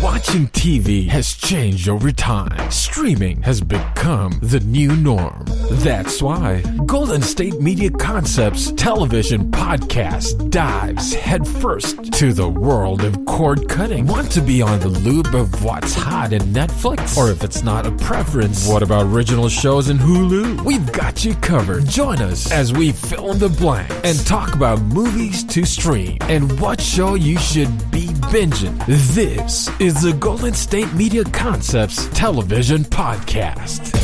Watching TV has changed over time. Streaming has become the new norm. That's why Golden State Media Concepts television podcast dives headfirst to the world of cord cutting. Want to be on the loop of what's hot in Netflix? Or if it's not a preference, what about original shows in Hulu? We've got you covered. Join us as we fill in the blanks and talk about movies to stream and what show you should be binging. This is the Golden State Media Concepts television podcast.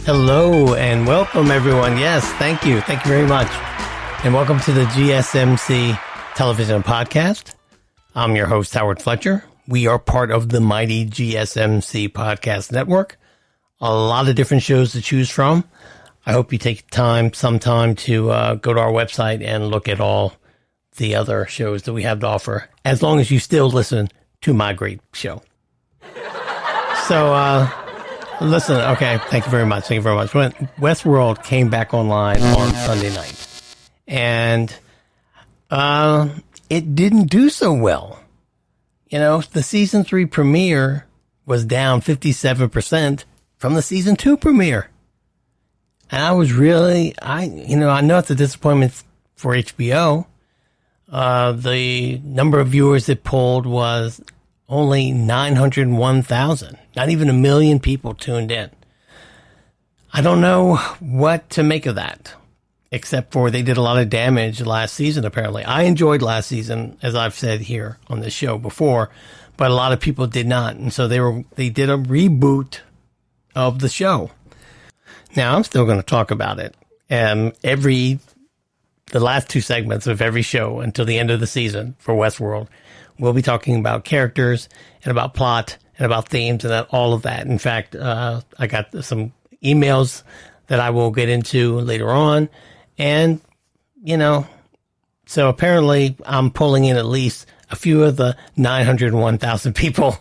Hello and welcome, everyone. Yes, thank you. Thank you very much. And welcome to the GSMC television podcast. I'm your host, Howard Fletcher. We are part of the mighty GSMC podcast network. A lot of different shows to choose from. I hope you take some time to go to our website and look at all the other shows that we have to offer, as long as you still listen to my great show. So, listen, okay, thank you very much. Thank you very much. When Westworld came back online on Sunday night, and it didn't do so well. You know, the season 3 premiere was down 57% from the season 2 premiere. And I was really, I know it's a disappointment for HBO. The number of viewers it pulled was only 901,000. Not even 1 million people tuned in. I don't know what to make of that, except for they did a lot of damage last season, apparently. I enjoyed last season, as I've said here on this show before, but a lot of people did not. And so they did a reboot of the show. Now, I'm still going to talk about it. The last 2 segments of every show until the end of the season for Westworld, we'll be talking about characters and about plot and about themes and all of that. In fact, I got some emails that I will get into later on. And, so apparently I'm pulling in at least a few of the 901,000 people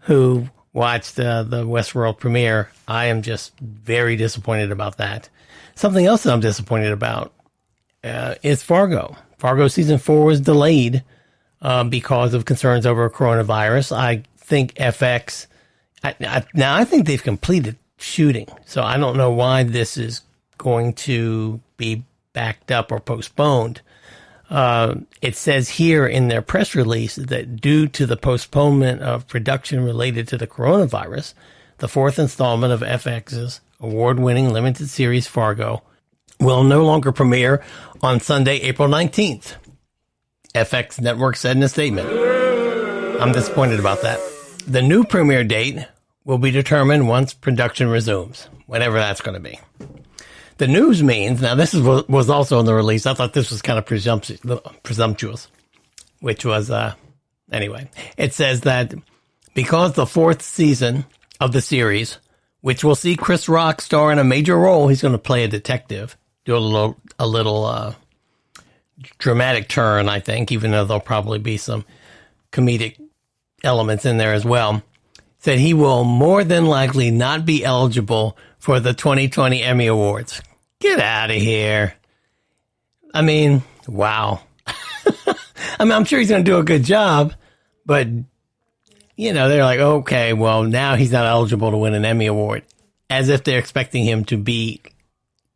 who watched the Westworld premiere. I am just very disappointed about that. Something else that I'm disappointed about is Fargo. Fargo season 4 was delayed because of concerns over coronavirus. I think FX, now I think they've completed shooting, so I don't know why this is going to be backed up or postponed. It says here in their press release that due to the postponement of production related to the coronavirus, the 4th installment of FX's award-winning limited series Fargo will no longer premiere on Sunday, April 19th. FX Network said in a statement. I'm disappointed about that. The new premiere date will be determined once production resumes, whenever that's going to be. The news means, now this was also in the release, I thought this was kind of presumptuous, which was, anyway. It says that because the 4th season of the series, which will see Chris Rock star in a major role, he's going to play a detective, do a little dramatic turn, I think, even though there'll probably be some comedic elements in there as well, said he will more than likely not be eligible for the 2020 Emmy Awards. Get out of here. I mean, wow. I'm sure he's going to do a good job, but, they're like, okay, well, now he's not eligible to win an Emmy Award, as if they're expecting him to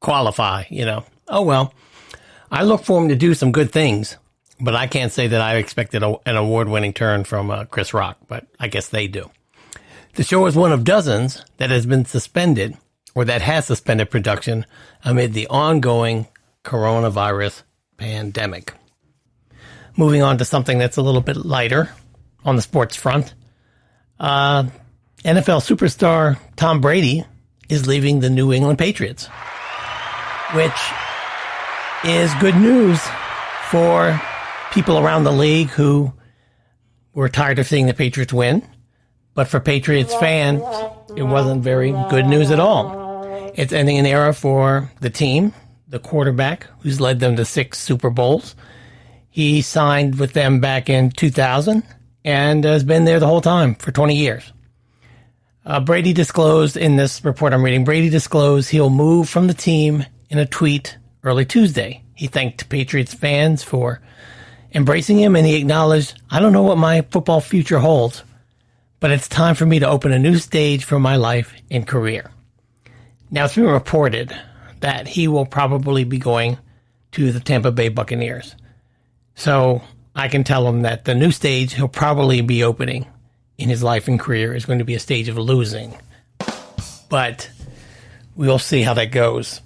qualify, Oh, well. I look for him to do some good things, but I can't say that I expected an award-winning turn from Chris Rock, but I guess they do. The show is one of dozens that has been suspended, or that has suspended production amid the ongoing coronavirus pandemic. Moving on to something that's a little bit lighter on the sports front. NFL superstar Tom Brady is leaving the New England Patriots, which is good news for people around the league who were tired of seeing the Patriots win, But for Patriots fans, it wasn't very good news at all. It's ending an era for the team, the quarterback who's led them to 6 Super Bowls. He signed with them back in 2000 and has been there the whole time for 20 years. Brady disclosed in this report I'm reading, Brady disclosed he'll move from the team in a tweet early Tuesday. He thanked Patriots fans for embracing him, and he acknowledged, I don't know what my football future holds, but it's time for me to open a new stage for my life and career. Now, it's been reported that he will probably be going to the Tampa Bay Buccaneers. So I can tell him that the new stage he'll probably be opening in his life and career is going to be a stage of losing. But we'll see how that goes.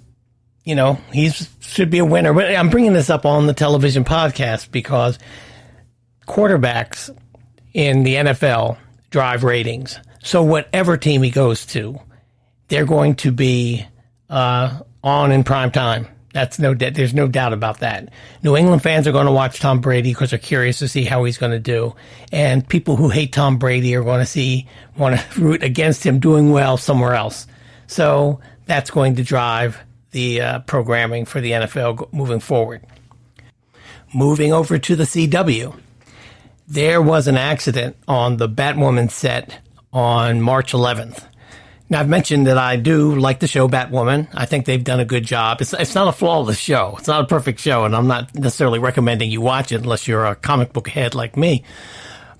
You know, he should be a winner. But I'm bringing this up on the television podcast because quarterbacks in the NFL drive ratings. So whatever team he goes to, they're going to be on in prime time. There's no doubt about that. New England fans are going to watch Tom Brady because they're curious to see how he's going to do. And people who hate Tom Brady are going to want to root against him doing well somewhere else. So that's going to drive the programming for the NFL moving forward. Moving over to the CW. There was an accident on the Batwoman set on March 11th. Now, I've mentioned that I do like the show Batwoman. I think they've done a good job. It's not a flawless show. It's not a perfect show, and I'm not necessarily recommending you watch it unless you're a comic book head like me.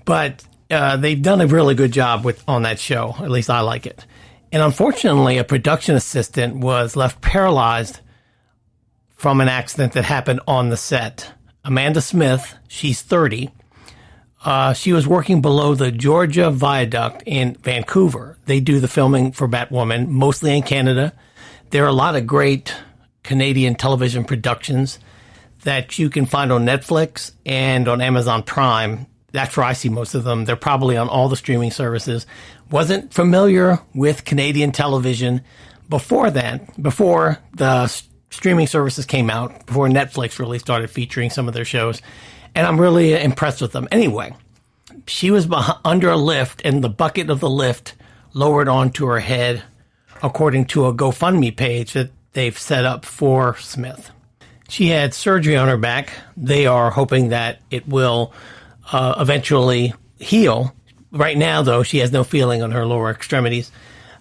But they've done a really good job on that show. At least I like it. And unfortunately, a production assistant was left paralyzed from an accident that happened on the set. Amanda Smith, she's 30. She was working below the Georgia Viaduct in Vancouver. They do the filming for Batwoman, mostly in Canada. There are a lot of great Canadian television productions that you can find on Netflix and on Amazon Prime. That's where I see most of them. They're probably on all the streaming services. Wasn't familiar with Canadian television before the streaming services came out, before Netflix really started featuring some of their shows. And I'm really impressed with them. Anyway, she was under a lift, and the bucket of the lift lowered onto her head, according to a GoFundMe page that they've set up for Smith. She had surgery on her back. They are hoping that it will eventually heal. Right now, though, she has no feeling on her lower extremities.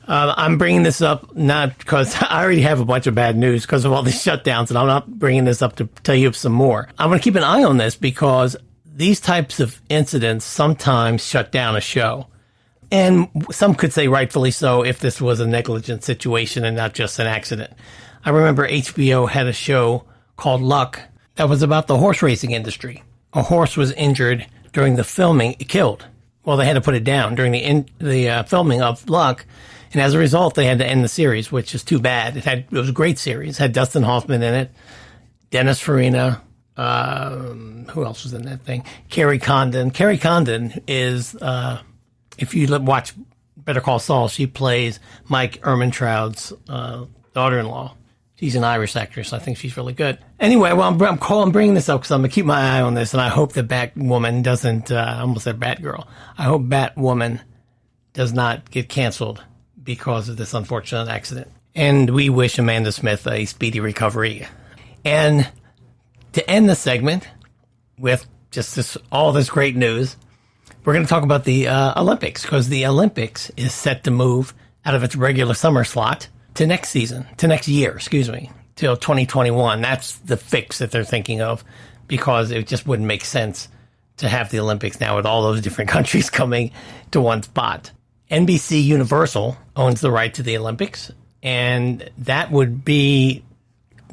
I'm bringing this up not because I already have a bunch of bad news because of all these shutdowns, and I'm not bringing this up to tell you some more. I'm going to keep an eye on this because these types of incidents sometimes shut down a show. And some could say rightfully so if this was a negligent situation and not just an accident. I remember HBO had a show called Luck that was about the horse racing industry. A horse was injured during the filming, killed. Well, they had to put it down during the filming of Luck. And as a result, they had to end the series, which is too bad. It was a great series. It had Dustin Hoffman in it, Dennis Farina, who else was in that thing? Carrie Condon. Carrie Condon is, if you watch Better Call Saul, she plays Mike Ehrmantraud's daughter-in-law. She's an Irish actress. I think she's really good. Anyway, well, I'm bringing this up because I'm going to keep my eye on this, and I hope that Batwoman doesn't, I almost said Batgirl. I hope Batwoman does not get canceled because of this unfortunate accident. And we wish Amanda Smith a speedy recovery. And to end the segment with just all this great news, we're going to talk about the Olympics, because the Olympics is set to move out of its regular summer slot to next year, till 2021. That's the fix that they're thinking of, because it just wouldn't make sense to have the Olympics now with all those different countries coming to one spot. NBC Universal owns the right to the Olympics, and that would be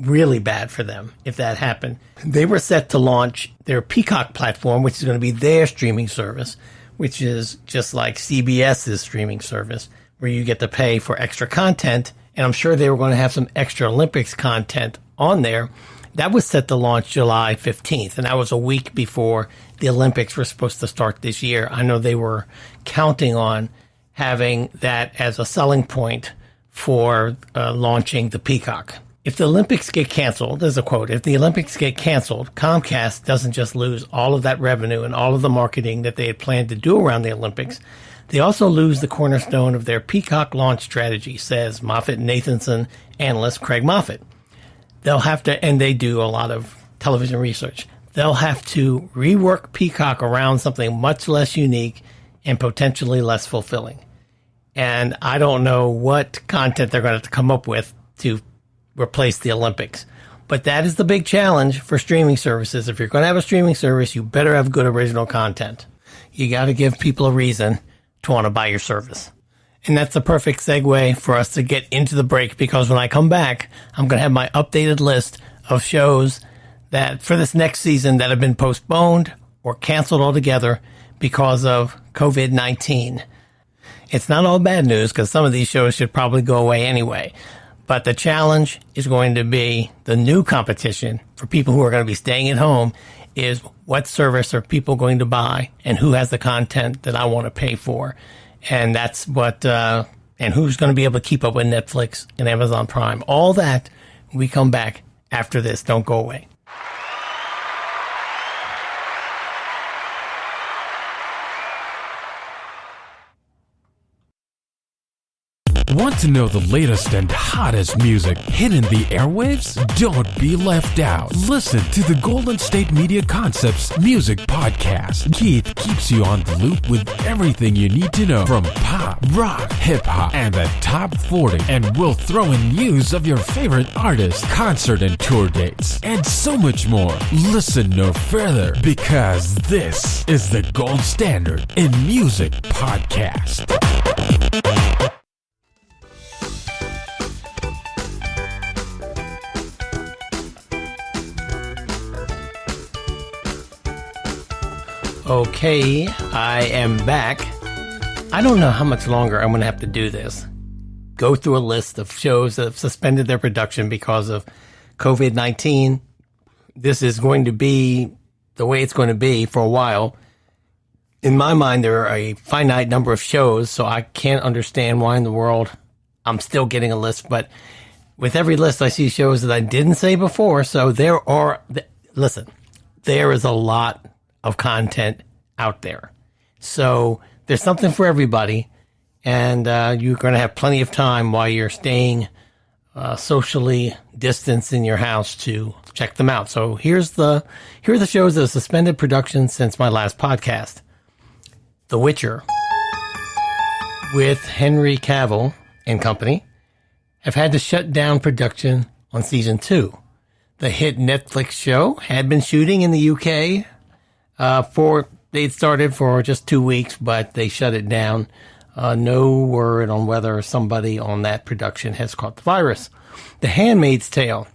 really bad for them if that happened. They were set to launch their Peacock platform, which is going to be their streaming service, which is just like CBS's streaming service, where you get to pay for extra content. And I'm sure they were going to have some extra Olympics content on there. That was set to launch July 15th, and that was a week before the Olympics were supposed to start this year. I know they were counting on having that as a selling point for launching the Peacock. If the Olympics get canceled, there's a quote, if the Olympics get canceled, Comcast doesn't just lose all of that revenue and all of the marketing that they had planned to do around the Olympics. They also lose the cornerstone of their Peacock launch strategy, says MoffettNathanson analyst Craig Moffett. They'll have to, and they do a lot of television research, they'll have to rework Peacock around something much less unique and potentially less fulfilling. And I don't know what content they're going to have to come up with to replace the Olympics. But that is the big challenge for streaming services. If you're going to have a streaming service, you better have good original content. You got to give people a reason to want to buy your service. And that's the perfect segue for us to get into the break, because when I come back, I'm going to have my updated list of shows that for this next season that have been postponed or canceled altogether because of COVID-19. It's not all bad news, because some of these shows should probably go away anyway. But the challenge is going to be the new competition for people who are going to be staying at home is what service are people going to buy and who has the content that I want to pay for. And that's what, and who's going to be able to keep up with Netflix and Amazon Prime. All that when we come back after this. Don't go away. Want to know the latest and hottest music hitting the airwaves? Don't be left out. Listen to the Golden State Media Concepts Music Podcast. Keith keeps you on the loop with everything you need to know from pop, rock, hip-hop, and the top 40. And we'll throw in news of your favorite artists, concert and tour dates, and so much more. Listen no further, because this is the gold standard in music podcast. Okay, I am back. I don't know how much longer I'm going to have to do this. Go through a list of shows that have suspended their production because of COVID-19. This is going to be the way it's going to be for a while. In my mind, there are a finite number of shows, so I can't understand why in the world I'm still getting a list. But with every list, I see shows that I didn't say before. So there is a lot of content out there. So there's something for everybody, and you're going to have plenty of time while you're staying socially distanced in your house to check them out. So here are the shows that have suspended production since my last podcast. The Witcher with Henry Cavill and company have had to shut down production on season 2. The hit Netflix show had been shooting in the UK they'd started for just 2 weeks, but they shut it down. No word on whether somebody on that production has caught the virus. The Handmaid's Tale,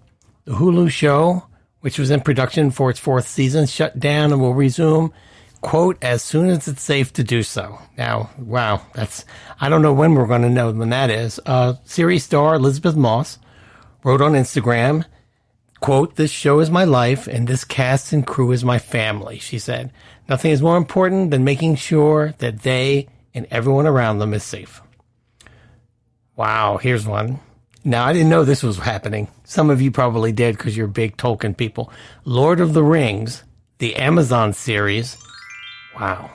the Hulu show, which was in production for its 4th season, shut down and will resume, quote, as soon as it's safe to do so. Now, wow, I don't know when we're going to know when that is. Series star Elizabeth Moss wrote on Instagram, quote, this show is my life and this cast and crew is my family, she said. Nothing is more important than making sure that they and everyone around them is safe. Wow, here's one. Now, I didn't know this was happening. Some of you probably did because you're big Tolkien people. Lord of the Rings, the Amazon series, wow,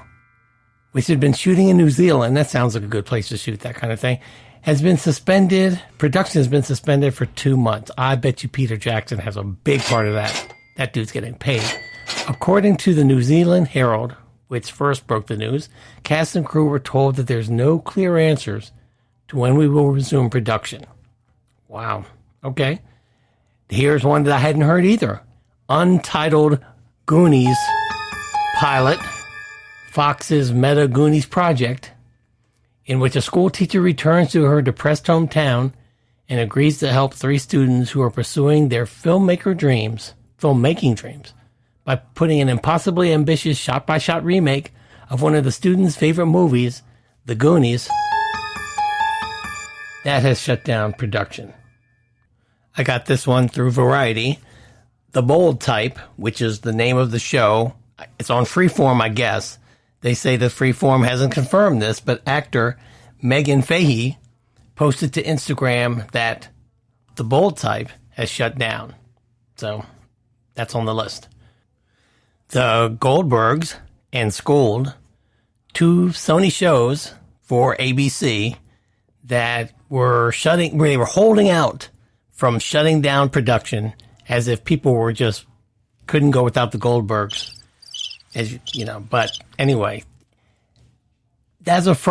which had been shooting in New Zealand. That sounds like a good place to shoot that kind of thing. Has been suspended. Production has been suspended for 2 months. I bet you Peter Jackson has a big part of that. That dude's getting paid. According to the New Zealand Herald, which first broke the news, cast and crew were told that there's no clear answers to when we will resume production. Wow. Okay. Here's one that I hadn't heard either. Untitled Goonies pilot, Fox's Meta Goonies project, in which a school teacher returns to her depressed hometown and agrees to help 3 students who are pursuing their filmmaking dreams, by putting an impossibly ambitious shot-by-shot remake of one of the students' favorite movies, The Goonies. That has shut down production. I got this one through Variety. The Bold Type, which is the name of the show, it's on Freeform, I guess. They say that Freeform hasn't confirmed this, but actor Megan Fahey posted to Instagram that The Bold Type has shut down. So that's on the list. The Goldbergs and Scold, 2 Sony shows for ABC that where they were holding out from shutting down production as if people were just couldn't go without the Goldbergs, but anyway, as of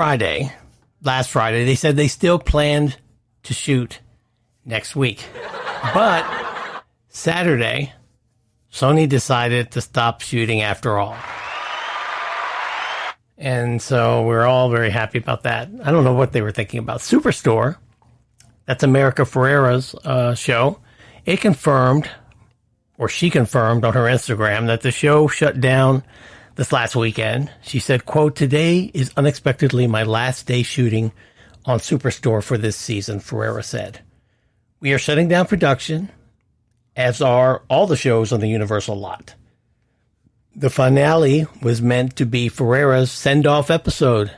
last Friday, they said they still planned to shoot next week. But Saturday, Sony decided to stop shooting after all. And so we're all very happy about that. I don't know what they were thinking about. Superstore, that's America Ferrera's show. She confirmed on her Instagram that the show shut down this last weekend. She said, quote, "Today is unexpectedly my last day shooting on Superstore for this season," Ferrera said. "We are shutting down production, as are all the shows on the Universal lot. The finale was meant to be Ferrera's send-off episode,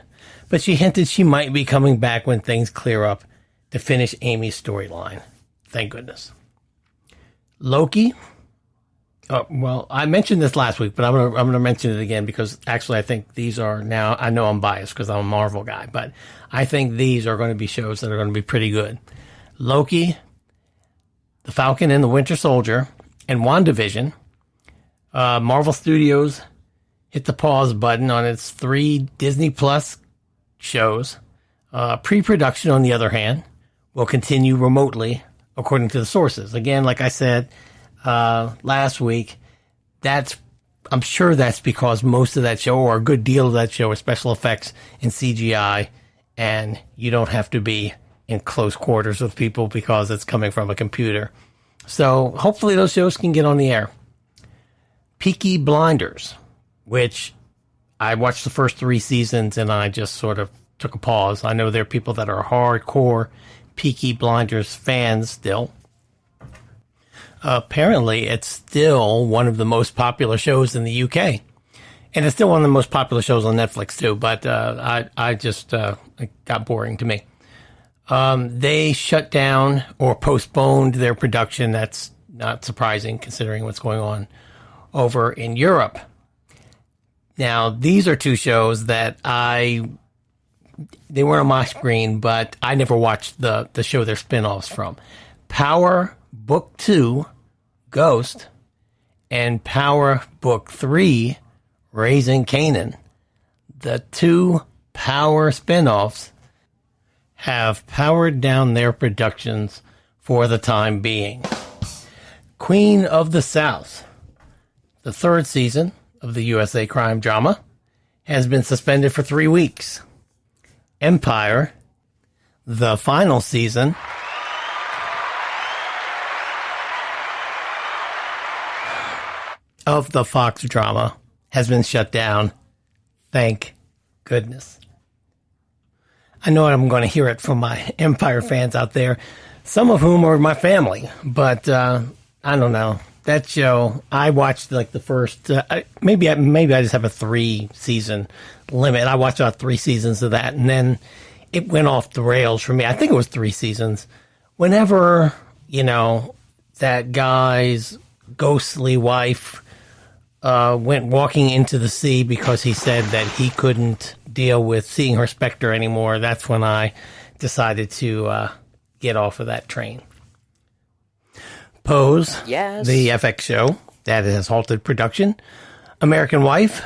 but she hinted she might be coming back when things clear up to finish Amy's storyline. Thank goodness." Loki. Well, I mentioned this last week, but I'm gonna mention it again because actually I think these are now. I know I'm biased because I'm a Marvel guy, but I think these are going to be shows that are going to be pretty good. Loki, The Falcon and the Winter Soldier, and WandaVision. Marvel Studios hit the pause button on its 3 Disney Plus shows. Pre-production, on the other hand, will continue remotely, according to the sources. Again, like I said last week, I'm sure that's because most of that show, or a good deal of that show, is special effects and CGI, and you don't have to be in close quarters with people because it's coming from a computer. So hopefully those shows can get on the air. Peaky Blinders, which I watched the first 3 seasons and I just sort of took a pause. I know there are people that are hardcore Peaky Blinders fans still. Apparently, it's still one of the most popular shows in the UK. And it's still one of the most popular shows on Netflix, too. But it got boring to me. They shut down or postponed their production. That's not surprising, considering what's going on over in Europe. Now, these are 2 shows that they weren't on my screen, but I never watched the show they're spin-offs from. Power Book 2, Ghost, and Power Book 3, Raising Kanan. The 2 Power spin-offs have powered down their productions for the time being. Queen of the South, the 3rd season of the USA crime drama, has been suspended for 3 weeks. Empire, the final season, of the Fox drama, has been shut down. Thank goodness. I know I'm going to hear it from my Empire fans out there, some of whom are my family, but I don't know. That show, I watched like the first, maybe I just have a 3-season limit. I watched about 3 seasons of that, and then it went off the rails for me. I think it was 3 seasons. Whenever, that guy's ghostly wife went walking into the sea because he said that he couldn't deal with seeing her specter anymore, that's when I decided to get off of that train. Pose, yes. The FX show that has halted production. American Wife,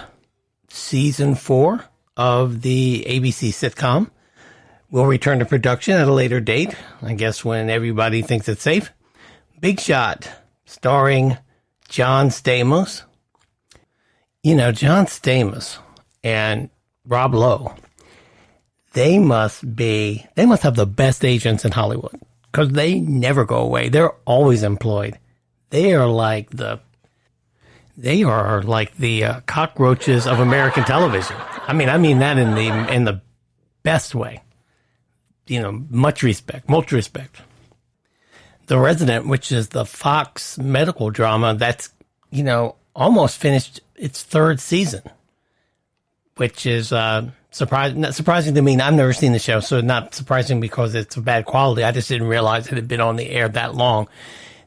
Season 4 of the ABC sitcom, will return to production at a later date, I guess when everybody thinks it's safe. Big Shot, starring John Stamos. John Stamos and Rob Lowe, they must have the best agents in Hollywood because they never go away. They're always employed. They are like the cockroaches of American television. I mean that in the best way. Much respect. The Resident, which is the Fox medical drama that's, almost finished its 3rd season, which is surprising to me. I've never seen the show, so not surprising because it's of bad quality. I just didn't realize it had been on the air that long.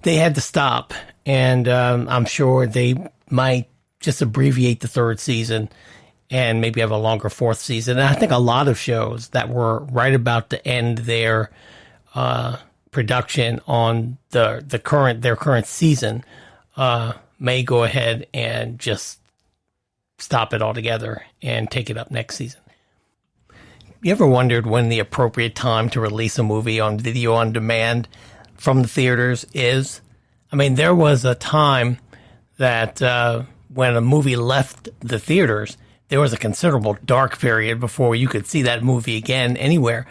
They had to stop, and I'm sure they might just abbreviate the 3rd season and maybe have a longer fourth season. And I think a lot of shows that were right about to end their production on their current season may go ahead and just stop it altogether and take it up next season. You ever wondered when the appropriate time to release a movie on video on demand from the theaters is? I mean, there was a time that when a movie left the theaters, there was a considerable dark period before you could see that movie again anywhere.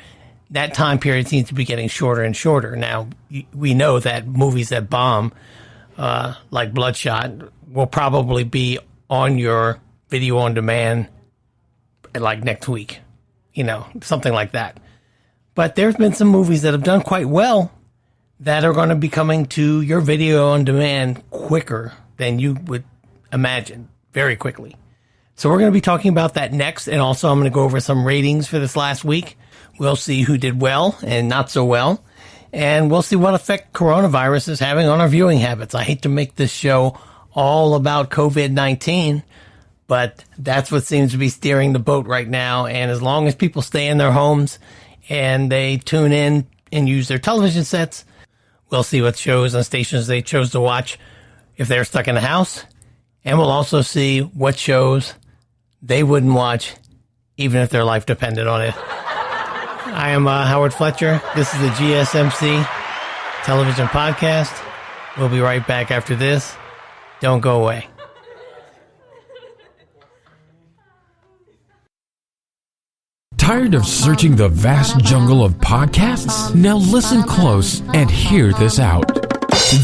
That time period seems to be getting shorter and shorter. Now, we know that movies that bomb, like Bloodshot, will probably be on your video on demand like next week, something like that. But there's been some movies that have done quite well that are going to be coming to your video on demand quicker than you would imagine, very quickly. So we're going to be talking about that next, and also I'm going to go over some ratings for this last week. We'll see who did well and not so well, and we'll see what effect coronavirus is having on our viewing habits. I hate to make this show all about COVID-19, but that's what seems to be steering the boat right now, and as long as people stay in their homes and they tune in and use their television sets, we'll see what shows and stations they chose to watch if they're stuck in the house, and we'll also see what shows they wouldn't watch even if their life depended on it. I am Howard Fletcher. This is the GSMC television podcast. We'll be right back after this. Don't go away. Tired of searching the vast jungle of podcasts? Now listen close and hear this out.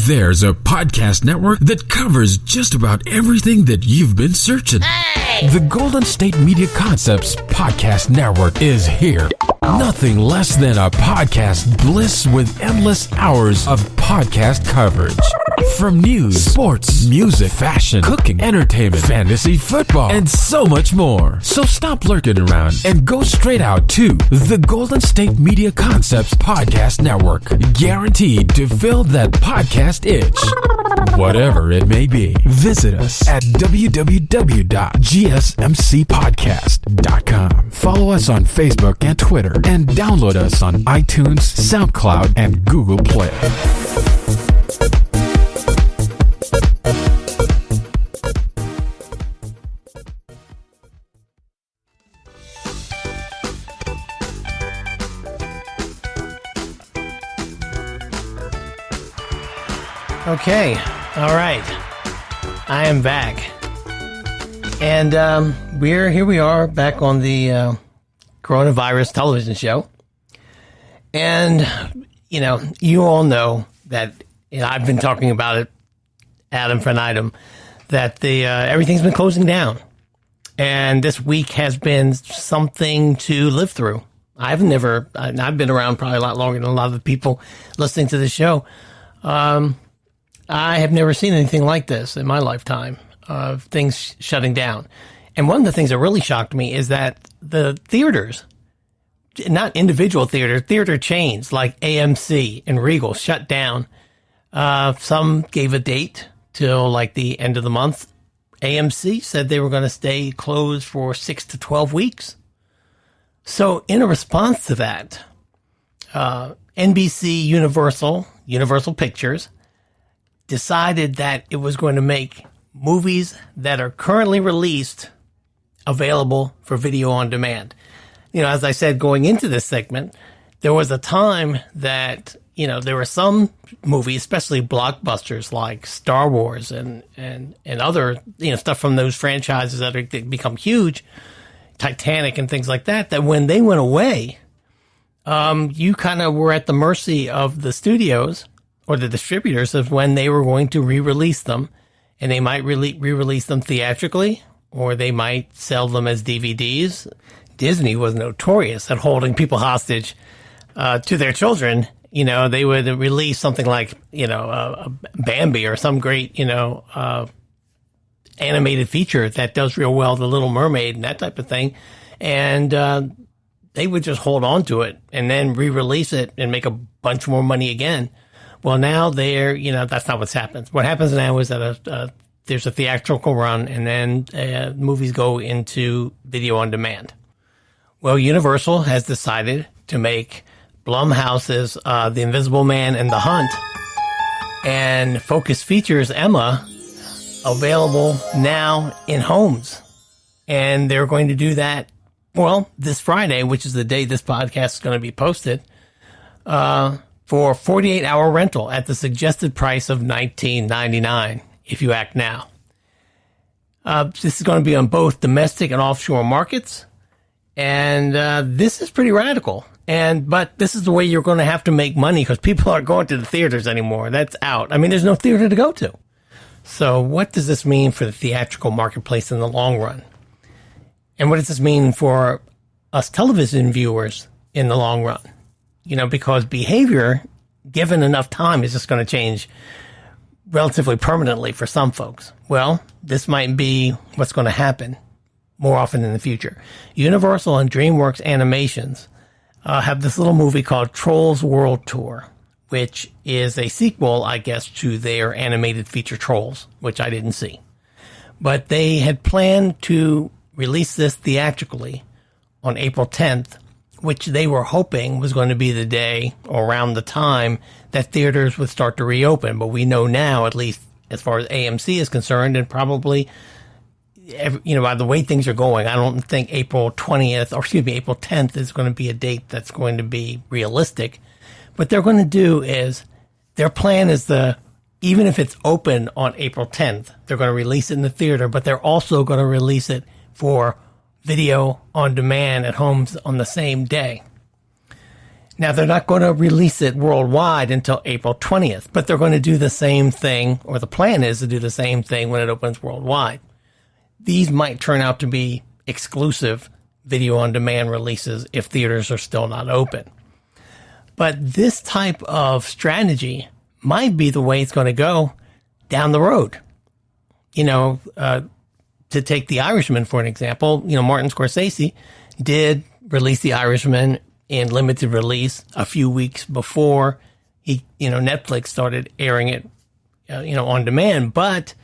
There's a podcast network that covers just about everything that you've been searching. Hey! The Golden State Media Concepts Podcast Network is here. Nothing less than a podcast bliss with endless hours of podcast coverage. From news, sports, music, fashion, cooking, entertainment, fantasy, football, and so much more. So stop lurking around and go straight out to the Golden State Media Concepts Podcast Network. Guaranteed to fill that podcast itch. Whatever it may be. Visit us at www.gsmcpodcast.com. Follow us on Facebook and Twitter, and download us on iTunes, SoundCloud, and Google Play. Okay, all right. I am back. And here we are back on the coronavirus television show. And, you all know that I've been talking about it ad infinitum, that everything's been closing down. And this week has been something to live through. I've been around probably a lot longer than a lot of the people listening to the show. I have never seen anything like this in my lifetime of things shutting down. And one of the things that really shocked me is that the theaters, not individual theater chains like AMC and Regal shut down. Some gave a date till like the end of the month. AMC said they were going to stay closed for 6 to 12 weeks. So in a response to that, NBC Universal Pictures, decided that it was going to make movies that are currently released available for video on demand. As I said, going into this segment, there was a time that, there were some movies, especially blockbusters like Star Wars and other, stuff from those franchises that become huge, Titanic and things like that, that when they went away, you kind of were at the mercy of the studios or the distributors of when they were going to re-release them, and they might re-release them theatrically, or they might sell them as DVDs. Disney was notorious at holding people hostage to their children. They would release something like, Bambi or some great, animated feature that does real well, The Little Mermaid and that type of thing, and they would just hold on to it and then re-release it and make a bunch more money again. Well, now that's not what's happened. What happens now is that a there's a theatrical run, and then movies go into video on demand. Well, Universal has decided to make Blumhouse's The Invisible Man and The Hunt and Focus Features Emma available now in homes. And they're going to do that, well, this Friday, which is the day this podcast is going to be posted, for 48-hour rental at the suggested price of $19.99 if you act now. This is going to be on both domestic and offshore markets. And this is pretty radical. But this is the way you're going to have to make money because people aren't going to the theaters anymore. That's out. I mean, there's no theater to go to. So what does this mean for the theatrical marketplace in the long run? And what does this mean for us television viewers in the long run? You know, because behavior, given enough time, is just going to change relatively permanently for some folks. Well, this might be what's going to happen more often in the future. Universal and DreamWorks Animations have this little movie called Trolls World Tour, which is a sequel, I guess, to their animated feature Trolls, which I didn't see. But they had planned to release this theatrically on April 10th, which they were hoping was going to be the day or around the time that theaters would start to reopen. But we know now, at least as far as AMC is concerned, and probably by the way things are going, I don't think April 10th is going to be a date that's going to be realistic. What they're going to do is, their plan is even if it's open on April 10th, they're going to release it in the theater, but they're also going to release it for video on demand at homes on the same day. Now, they're not going to release it worldwide until April 20th, but they're going to do the same thing, or the plan is to do the same thing when it opens worldwide. These might turn out to be exclusive video-on-demand releases if theaters are still not open. But this type of strategy might be the way it's going to go down the road. To take The Irishman, for an example, Martin Scorsese did release The Irishman in limited release a few weeks before Netflix started airing it, on demand. But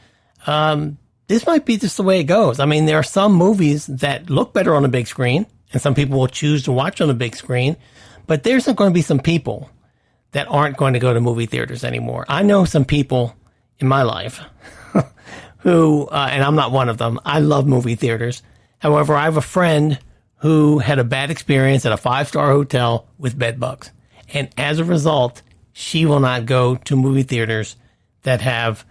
this might be just the way it goes. I mean, there are some movies that look better on a big screen, and some people will choose to watch on a big screen, but there's going to be some people that aren't going to go to movie theaters anymore. I know some people in my life who, and I'm not one of them, I love movie theaters. However, I have a friend who had a bad experience at a 5-star hotel with bed bugs. And as a result, she will not go to movie theaters that have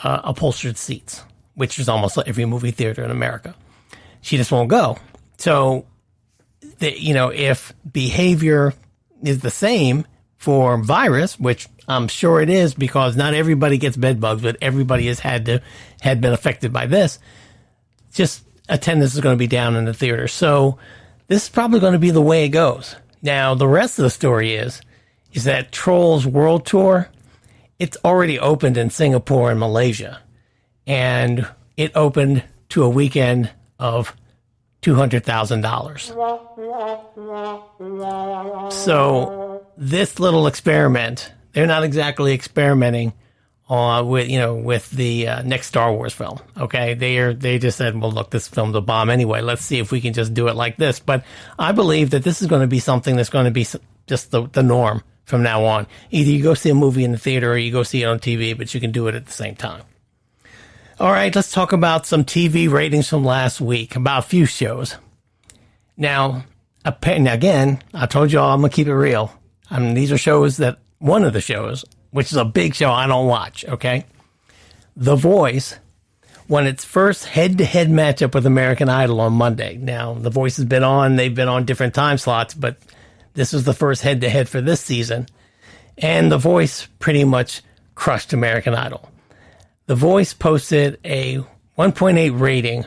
upholstered seats, which is almost like every movie theater in America. She just won't go. So, if behavior is the same for virus, which I'm sure it is because not everybody gets bed bugs, but everybody had been affected by this, just attendance is going to be down in the theater. So this is probably going to be the way it goes. Now, the rest of the story is that Trolls World Tour, it's already opened in Singapore and Malaysia. And it opened to a weekend of $200,000. So this little experiment, they're not exactly experimenting with the next Star Wars film. Okay, they just said, well, look, this film's a bomb anyway. Let's see if we can just do it like this. But I believe that this is going to be something that's going to be just the norm from now on. Either you go see a movie in the theater or you go see it on TV, but you can do it at the same time. All right, let's talk about some TV ratings from last week, about a few shows. Now again, I told you all I'm going to keep it real. I mean, these are shows that, one of the shows, which is a big show I don't watch, okay? The Voice won its first head-to-head matchup with American Idol on Monday. Now, The Voice has been on, they've been on different time slots, but this was the first head-to-head for this season. And The Voice pretty much crushed American Idol. The Voice posted a 1.8 rating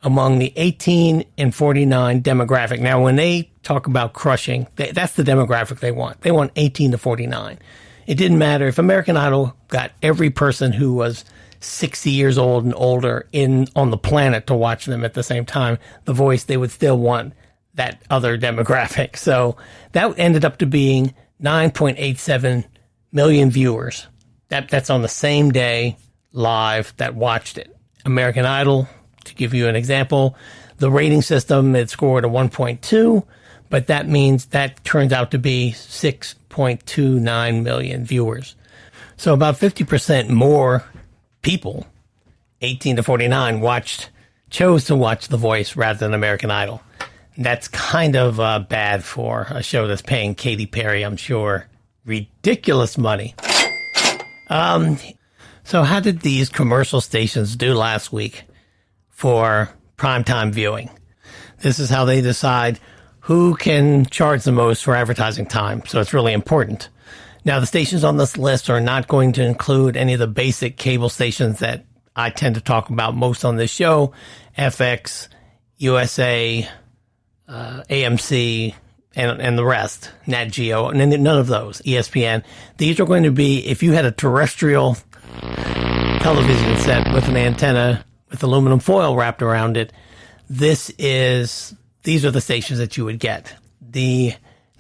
among the 18 and 49 demographic. Now, when they talk about crushing, that's the demographic they want. They want 18 to 49. It didn't matter if American Idol got every person who was 60 years old and older on the planet to watch them at the same time. The Voice, they would still want that other demographic. So that ended up to being 9.87 million viewers. That's on the same day live that watched it. American Idol, to give you an example, the rating system, it scored a 1.2, but that means that turns out to be 6.29 million viewers. So about 50% more people, 18 to 49, chose to watch The Voice rather than American Idol. That's kind of bad for a show that's paying Katy Perry, I'm sure, ridiculous money. So how did these commercial stations do last week for primetime viewing? This is how they decide who can charge the most for advertising time. So it's really important. Now, the stations on this list are not going to include any of the basic cable stations that I tend to talk about most on this show: FX, USA, AMC, and the rest, Nat Geo, and none of those, ESPN. These are going to be, if you had a terrestrial television set with an antenna with aluminum foil wrapped around it, these are the stations that you would get.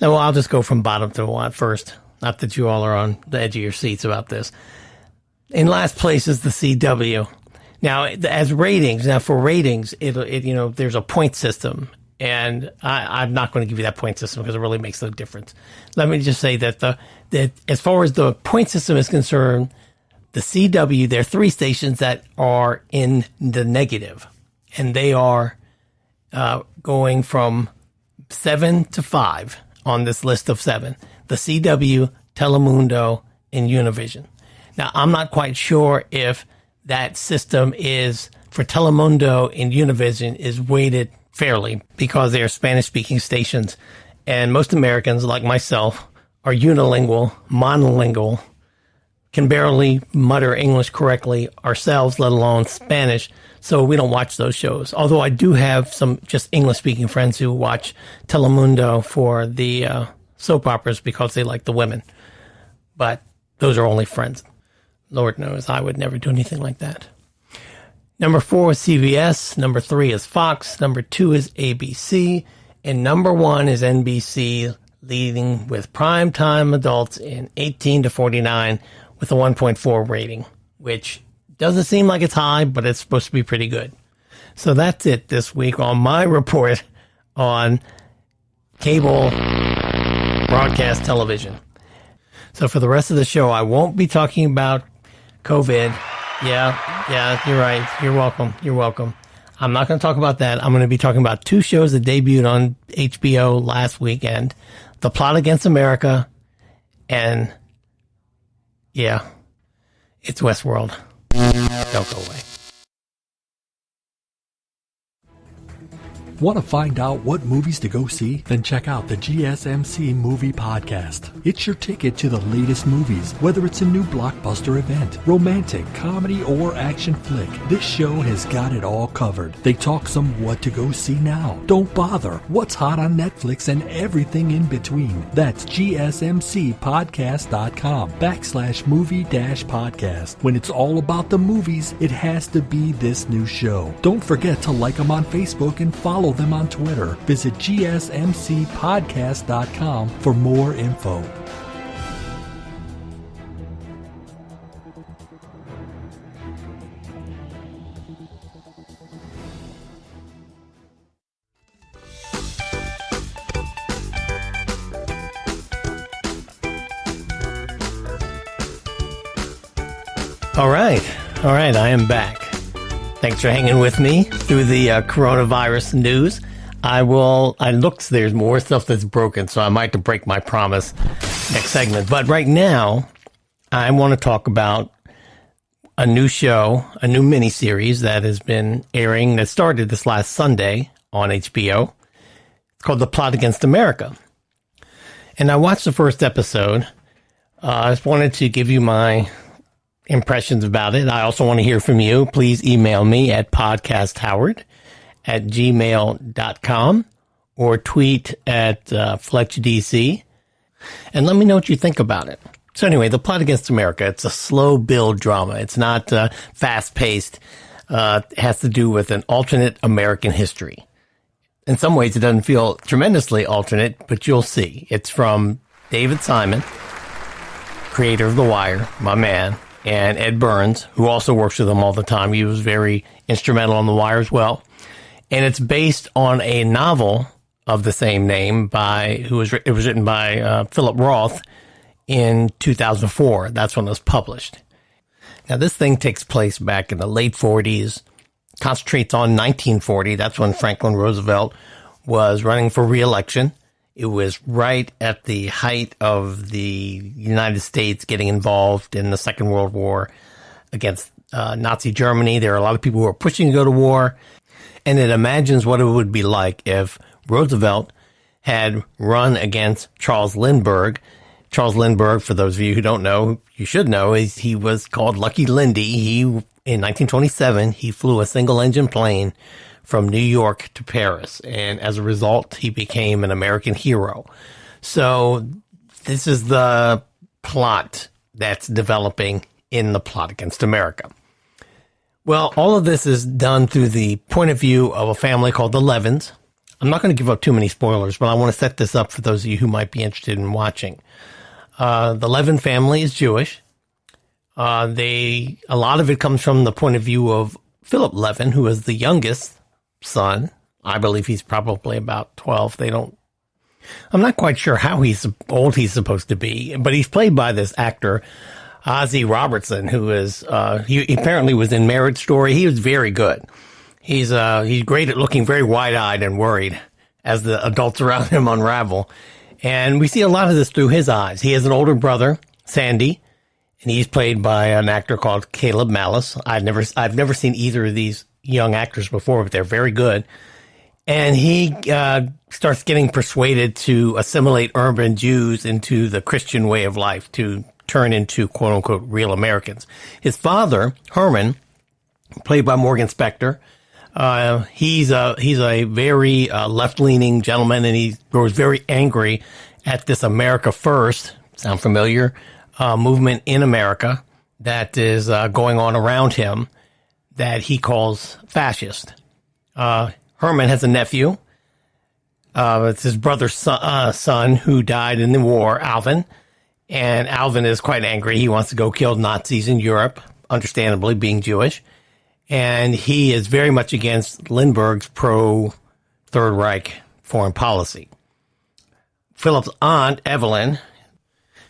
Now, I'll just go from bottom to one first. Not that you all are on the edge of your seats about this. In last place is the CW. Now, as ratings, for ratings, there's a point system. And I'm not going to give you that point system because it really makes no difference. Let me just say that that as far as the point system is concerned, the CW, there are 3 stations that are in the negative. And they are going from 7 to 5 on this list of 7. The CW, Telemundo, and Univision. Now, I'm not quite sure if that system is, for Telemundo and Univision, is weighted fairly because they are Spanish-speaking stations. And most Americans, like myself, are unilingual, monolingual, can barely mutter English correctly ourselves, let alone Spanish. So we don't watch those shows. Although I do have some just English-speaking friends who watch Telemundo for the soap operas because they like the women. But those are only friends. Lord knows I would never do anything like that. Number 4 is CBS. Number 3 is Fox. Number 2 is ABC. And number 1 is NBC, leading with primetime adults in 18 to 49 with a 1.4 rating, which doesn't seem like it's high, but it's supposed to be pretty good. So that's it this week on my report on cable broadcast television. So for the rest of the show, I won't be talking about COVID. Yeah, you're right. You're welcome. I'm not going to talk about that. I'm going to be talking about 2 shows that debuted on HBO last weekend. The Plot Against America and, yeah, it's Westworld. Don't go away. Want to find out what movies to go see? Then check out the GSMC Movie Podcast. It's your ticket to the latest movies, whether it's a new blockbuster event, romantic, comedy, or action flick. This show has got it all covered. They talk some what to go see now. Don't bother. What's hot on Netflix and everything in between. That's gsmcpodcast.com/movie-podcast. When it's all about the movies, it has to be this new show. Don't forget to like them on Facebook and follow them on Twitter. Visit gsmcpodcast.com for more info. All right, I am back. Thanks for hanging with me through the coronavirus news. There's more stuff that's broken, so I might have to break my promise next segment. But right now, I want to talk about a new show, a new miniseries that has been airing, that started this last Sunday on HBO. It's called The Plot Against America. And I watched the first episode. I just wanted to give you my impressions about it. I also want to hear from you. Please email me at podcasthoward@gmail.com or tweet at FletchDC and let me know what you think about it. So anyway, The Plot Against America, it's a slow build drama. It's not fast paced. It has to do with an alternate American history. In some ways, it doesn't feel tremendously alternate, but you'll see. It's from David Simon, creator of The Wire, my man. and Ed Burns, who also works with them all the time. He was very instrumental on The Wire as well. And it's based on a novel of the same name it was written by Philip Roth in 2004. That's when it was published. Now, this thing takes place back in the late 40s, concentrates on 1940. That's when Franklin Roosevelt was running for re-election. It was right at the height of the United States getting involved in the Second World War against Nazi Germany. There are a lot of people who are pushing to go to war, and it imagines what it would be like if Roosevelt had run against Charles Lindbergh. Charles Lindbergh, for those of you who don't know, you should know, he was called Lucky Lindy. In 1927, he flew a single-engine plane from New York to Paris, and as a result, he became an American hero. So this is the plot that's developing in the plot against America. Well, all of this is done through the point of view of a family called the Levins. I'm not going to give up too many spoilers, but I want to set this up for those of you who might be interested in watching. The Levin family is Jewish. A lot of it comes from the point of view of Philip Levin, who is the youngest son. I believe he's probably about 12. I'm not quite sure how old he's supposed to be, but he's played by this actor, Ozzy Robertson, who is, he apparently was in Marriage Story. He was very good. He's great at looking very wide-eyed and worried as the adults around him unravel. And we see a lot of this through his eyes. He has an older brother, Sandy, and he's played by an actor called Caleb Malice. I've never seen either of these young actors before, but they're very good. And he starts getting persuaded to assimilate urban Jews into the Christian way of life, to turn into quote-unquote real Americans. His father, Herman, played by Morgan Spector, he's a very left-leaning gentleman, and he grows very angry at this America First, sound familiar, movement in America that is going on around him that he calls fascist. Herman has a nephew. It's his brother's son who died in the war, Alvin. And Alvin is quite angry. He wants to go kill Nazis in Europe, understandably, being Jewish. And he is very much against Lindbergh's pro-Third Reich foreign policy. Philip's aunt, Evelyn,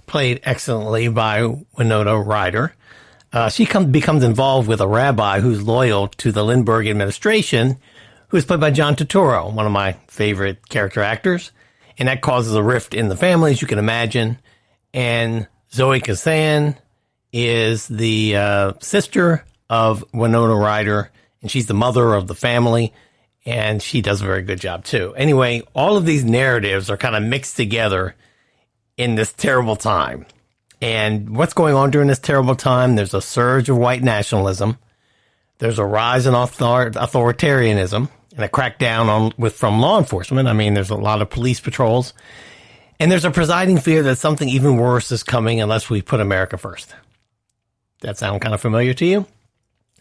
played excellently by Winona Ryder. She becomes involved with a rabbi who's loyal to the Lindbergh administration, who is played by John Turturro, one of my favorite character actors. And that causes a rift in the family, as you can imagine. And Zoe Kazan is the sister of Winona Ryder, and she's the mother of the family, and she does a very good job, too. Anyway, all of these narratives are kind of mixed together in this terrible time. And what's going on during this terrible time? There's a surge of white nationalism. There's a rise in authoritarianism and a crackdown from law enforcement. I mean, there's a lot of police patrols. And there's a presiding fear that something even worse is coming unless we put America first. That sound kind of familiar to you?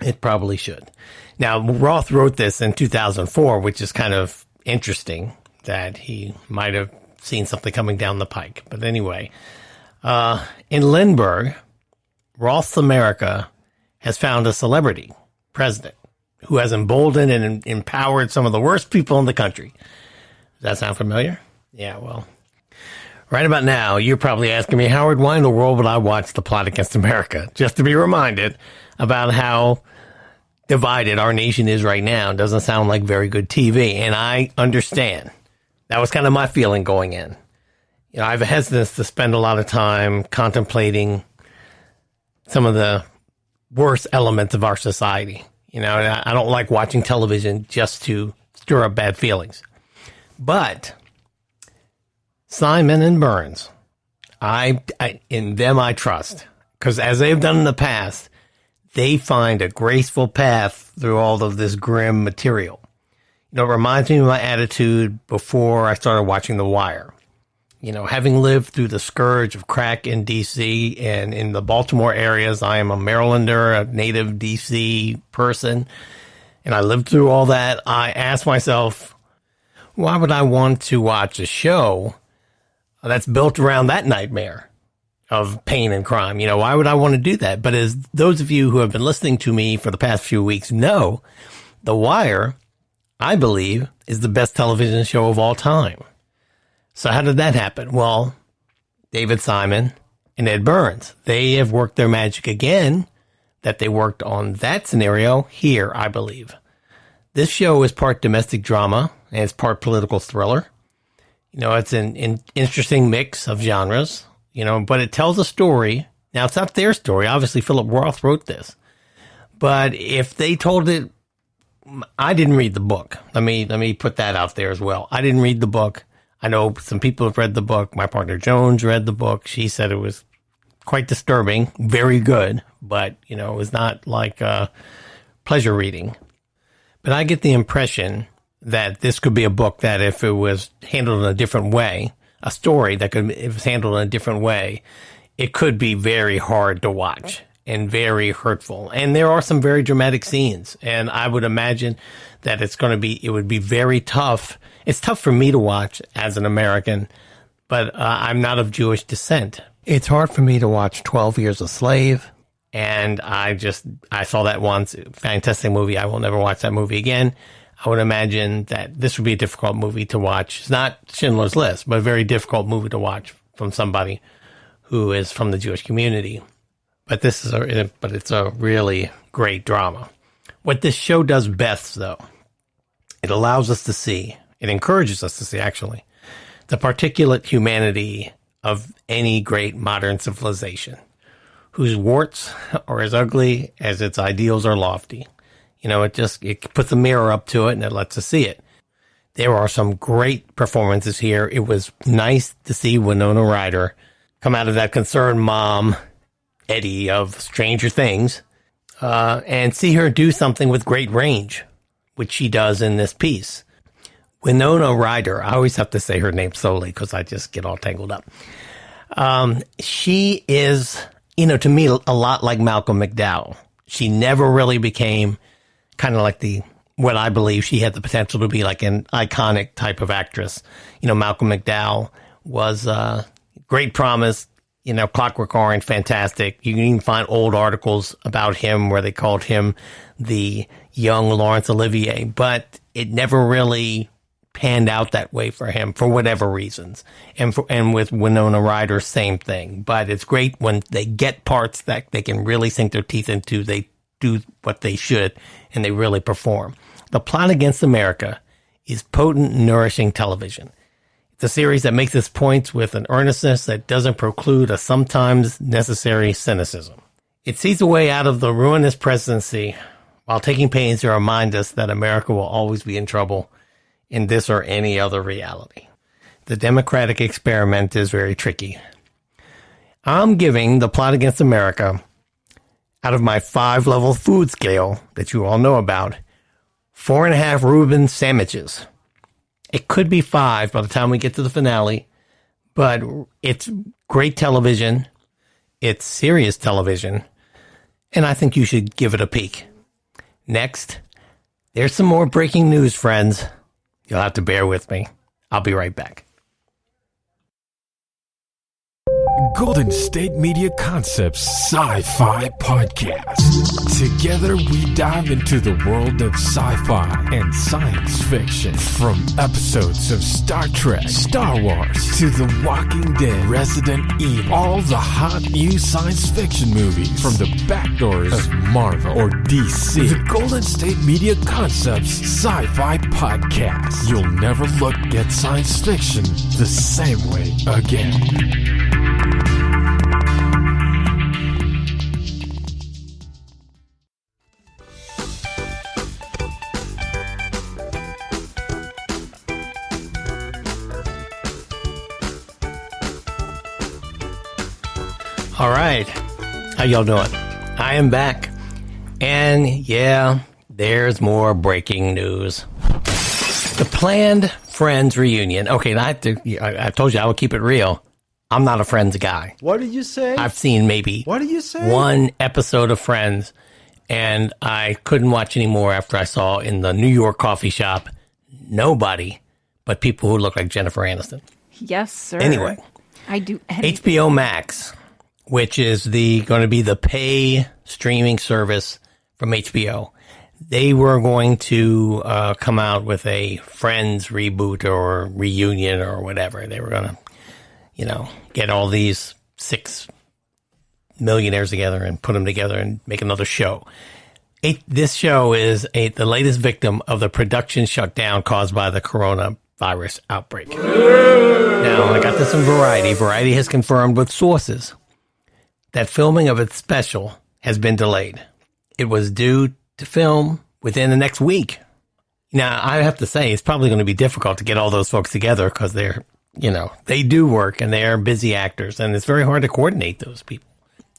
It probably should. Now, Roth wrote this in 2004, which is kind of interesting that he might have seen something coming down the pike. But anyway, in Lindbergh, Roth's America has found a celebrity president who has emboldened and empowered some of the worst people in the country. Does that sound familiar? Yeah, well, right about now, you're probably asking me, Howard, why in the world would I watch The Plot Against America? Just to be reminded about how divided our nation is right now. Doesn't sound like very good TV, and I understand. That was kind of my feeling going in. You know, I have a hesitance to spend a lot of time contemplating some of the worst elements of our society. You know, I don't like watching television just to stir up bad feelings. But Simon and Burns, in them I trust, because as they've done in the past, they find a graceful path through all of this grim material. You know, it reminds me of my attitude before I started watching The Wire. You know, having lived through the scourge of crack in D.C. and in the Baltimore areas, I am a Marylander, a native D.C. person, and I lived through all that. I asked myself, why would I want to watch a show that's built around that nightmare? of pain and crime. You know, why would I want to do that? But as those of you who have been listening to me for the past few weeks know, The Wire, I believe, is the best television show of all time. So how did that happen? Well, David Simon and Ed Burns, they have worked their magic again, that they worked on that scenario here, I believe. This show is part domestic drama and it's part political thriller. You know, it's an interesting mix of genres, you know, but it tells a story. Now, it's not their story. Obviously, Philip Roth wrote this. But if they told it, I didn't read the book. Let me put that out there as well. I didn't read the book. I know some people have read the book. My partner Jones read the book. She said it was quite disturbing, very good, but, you know, it was not like pleasure reading. But I get the impression that this could be a book that if it was handled in a different way, a story that if it was handled in a different way, it could be very hard to watch and very hurtful. And there are some very dramatic scenes. And I would imagine that it would be very tough. It's tough for me to watch as an American, but I'm not of Jewish descent. It's hard for me to watch 12 Years a Slave. And I saw that once. Fantastic movie. I will never watch that movie again. I would imagine that this would be a difficult movie to watch. It's not Schindler's List, but a very difficult movie to watch from somebody who is from the Jewish community. But it's a really great drama. What this show does best, though, it allows us to see, it encourages us to see, actually, the particulate humanity of any great modern civilization, whose warts are as ugly as its ideals are lofty. You know, it puts a mirror up to it and it lets us see it. There are some great performances here. It was nice to see Winona Ryder come out of that concerned mom, Eddie of Stranger Things, and see her do something with great range, which she does in this piece. Winona Ryder, I always have to say her name slowly because I just get all tangled up. She is, you know, to me, a lot like Malcolm McDowell. She never really became kind of like what I believe she had the potential to be, like an iconic type of actress. You know, Malcolm McDowell was great promise, you know, Clockwork Orange, fantastic. You can even find old articles about him where they called him the young Laurence Olivier, but it never really panned out that way for him for whatever reasons. And with Winona Ryder, same thing. But it's great when they get parts that they can really sink their teeth into. They do what they should, and they really perform. The Plot Against America is potent, nourishing television. It's a series that makes its points with an earnestness that doesn't preclude a sometimes necessary cynicism. It sees a way out of the ruinous presidency while taking pains to remind us that America will always be in trouble in this or any other reality. The democratic experiment is very tricky. I'm giving The Plot Against America, out of my 5-level food scale that you all know about, 4.5 Reuben sandwiches. It could be 5 by the time we get to the finale, but it's great television. It's serious television, and I think you should give it a peek. Next, there's some more breaking news, friends. You'll have to bear with me. I'll be right back. Golden State Media Concepts Sci-Fi Podcast. Together we dive into the world of sci-fi and science fiction. From episodes of Star Trek, Star Wars, to The Walking Dead, Resident Evil, all the hot new science fiction movies from the backdoors of Marvel or DC. The Golden State Media Concepts Sci-Fi Podcast. You'll never look at science fiction the same way again. All right. How y'all doing? I am back. And yeah, there's more breaking news. The planned Friends reunion. Okay, I told you I would keep it real. I'm not a Friends guy. What did you say? I've seen maybe What did you say? one episode of Friends, and I couldn't watch anymore after I saw in the New York coffee shop nobody but people who look like Jennifer Aniston. Yes, sir. Anyway, I do anything. HBO Max which is going to be the pay streaming service from HBO. They were going to come out with a Friends reboot or reunion or whatever. They were going to, get all these 6 millionaires together and put them together and make another show. This show is the latest victim of the production shutdown caused by the coronavirus outbreak. Now, I got this from Variety. Variety has confirmed with sources that filming of its special has been delayed. It was due to film within the next week. Now, I have to say, it's probably going to be difficult to get all those folks together because they're, they do work and they are busy actors, and it's very hard to coordinate those people.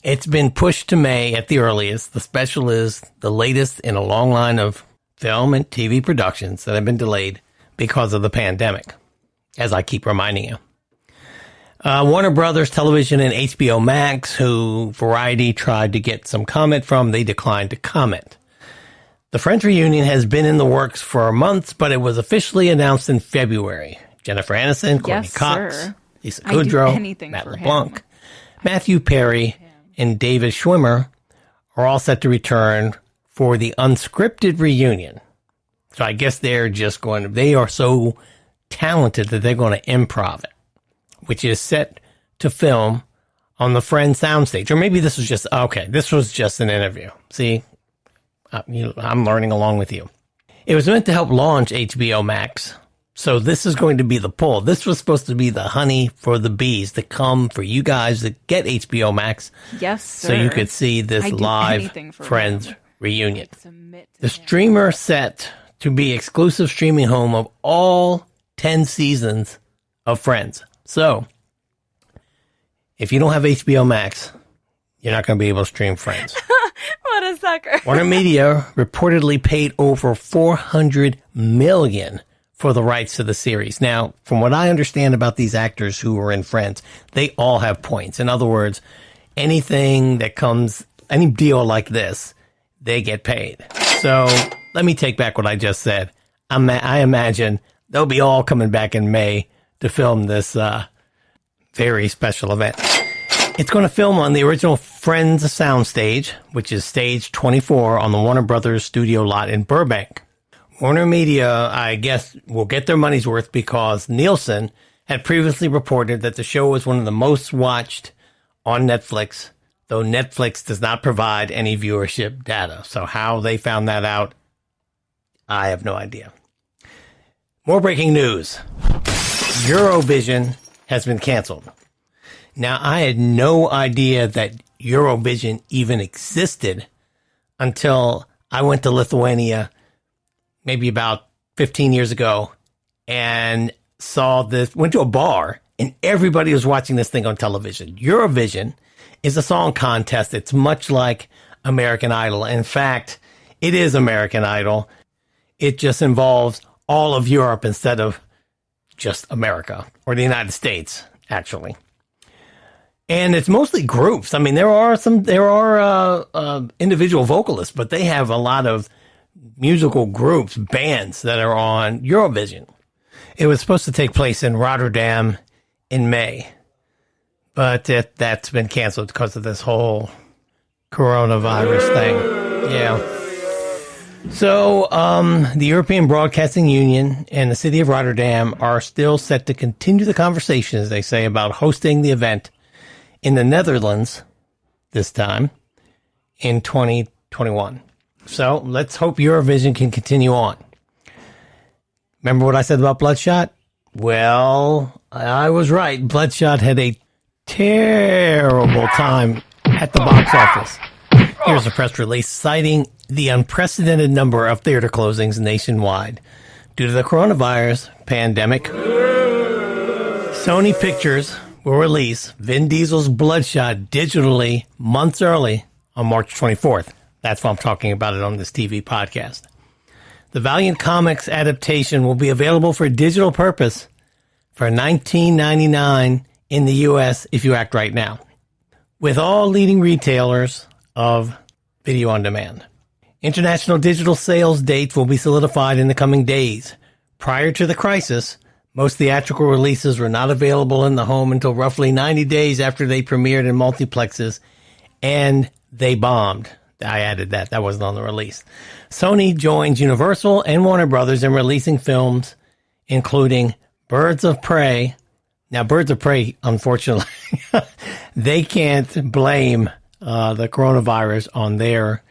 It's been pushed to May at the earliest. The special is the latest in a long line of film and TV productions that have been delayed because of the pandemic, as I keep reminding you. Warner Brothers Television and HBO Max, who Variety tried to get some comment from, they declined to comment. The Friends reunion has been in the works for months, but it was officially announced in February. Jennifer Aniston, Courtney Cox, Lisa Kudrow, Matt LeBlanc, Matthew Perry, and David Schwimmer are all set to return for the unscripted reunion. So I guess they are so talented that they're going to improv it, which is set to film on the Friends soundstage. Or maybe this was just an interview. See, I'm learning along with you. It was meant to help launch HBO Max. So this is going to be the pull. This was supposed to be the honey for the bees to come for you guys to get HBO Max. Yes, sir. So you could see this live Friends reunion. The streamer set to be exclusive streaming home of all 10 seasons of Friends. So if you don't have HBO Max, you're not going to be able to stream Friends. What a sucker. Warner Media reportedly paid over $400 million for the rights to the series. Now, from what I understand about these actors who are in Friends, they all have points. In other words, any deal like this, they get paid. So let me take back what I just said. I imagine they'll be all coming back in May to film this very special event. It's going to film on the original Friends soundstage, which is stage 24 on the Warner Brothers studio lot in Burbank. Warner Media, I guess, will get their money's worth because Nielsen had previously reported that the show was one of the most watched on Netflix, though Netflix does not provide any viewership data. So how they found that out, I have no idea. More breaking news. Eurovision has been canceled. Now, I had no idea that Eurovision even existed until I went to Lithuania maybe about 15 years ago and went to a bar and everybody was watching this thing on television. Eurovision is a song contest. It's much like American Idol. In fact, it is American Idol. It just involves all of Europe instead of just America or the United States, actually. And it's mostly groups. I mean, there are individual vocalists, but they have a lot of musical groups, bands that are on Eurovision. It was supposed to take place in Rotterdam in May, but that's been canceled because of this whole coronavirus thing. Yeah. So the European Broadcasting Union and the city of Rotterdam are still set to continue the conversations, they say, about hosting the event in the Netherlands this time in 2021. So let's hope Eurovision can continue on. Remember what I said about Bloodshot? Well, I was right. Bloodshot had a terrible time at the box office. Here's a press release citing the unprecedented number of theater closings nationwide due to the coronavirus pandemic. Sony Pictures will release Vin Diesel's Bloodshot digitally months early on March 24th. That's why I'm talking about it on this TV podcast. The Valiant Comics adaptation will be available for digital purpose for $19.99 in the U.S. if you act right now, with all leading retailers of video on demand. International digital sales dates will be solidified in the coming days. Prior to the crisis, Most theatrical releases were not available in the home until roughly 90 days after they premiered in multiplexes, and they bombed. I added that. That wasn't on the release. Sony joins Universal and Warner Brothers in releasing films, including Birds of Prey. Now, Birds of Prey, unfortunately, they can't blame the coronavirus on their...